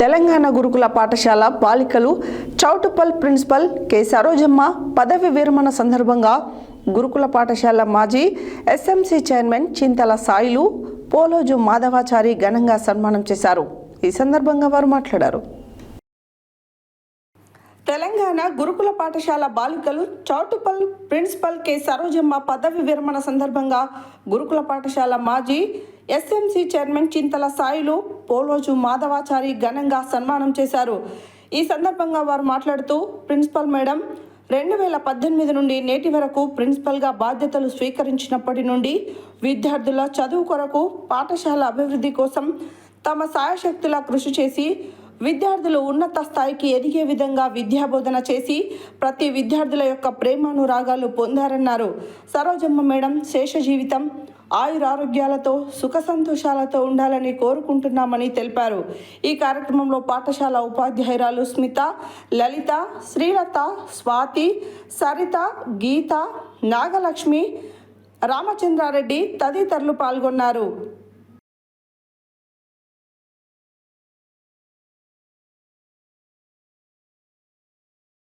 తెలంగాణ గురుకుల పాఠశాల బాలికలు చౌటుప్పల్ ప్రిన్సిపల్ కె సరోజమ్మ పదవి విరమణ సందర్భంగా గురుకుల పాఠశాల మాజీ ఎస్ఎంసీ చైర్మన్ చింతల సాయిలు పోలోజు మాధవాచారి ఘనంగా సన్మానం చేశారు. ఈ సందర్భంగా వారు మాట్లాడారు. తెలంగాణ గురుకుల పాఠశాల బాలికలు చౌటుప్పల్ ప్రిన్సిపల్ కె సరోజమ్మ పదవి విరమణ సందర్భంగా గురుకుల పాఠశాల మాజీ ఎస్ఎంసీ చైర్మన్ చింతల సాయిలు పోలోజు మాధవాచారి ఘనంగా సన్మానం చేశారు. ఈ సందర్భంగా వారు మాట్లాడుతూ ప్రిన్సిపల్ మేడం 2018 నుండి నేటి వరకు ప్రిన్సిపల్గా బాధ్యతలు స్వీకరించినప్పటి నుండి విద్యార్థుల చదువు కొరకు పాఠశాల అభివృద్ధి కోసం తమ సాయశక్తులా కృషి చేసి విద్యార్థులు ఉన్నత స్థాయికి ఎదిగే విధంగా విద్యాబోధన చేసి ప్రతి విద్యార్థుల యొక్క ప్రేమానురాగాలు పొందారన్నారు. సరోజమ్మ మేడం శేష జీవితం ఆయురారోగ్యాలతో సుఖ సంతోషాలతో ఉండాలని కోరుకుంటున్నామని తెలిపారు. ఈ కార్యక్రమంలో పాఠశాల ఉపాధ్యాయురాలు స్మిత, లలిత, శ్రీలత, స్వాతి, సరిత, గీత, నాగలక్ష్మి, రామచంద్రారెడ్డి తదితరులు పాల్గొన్నారు.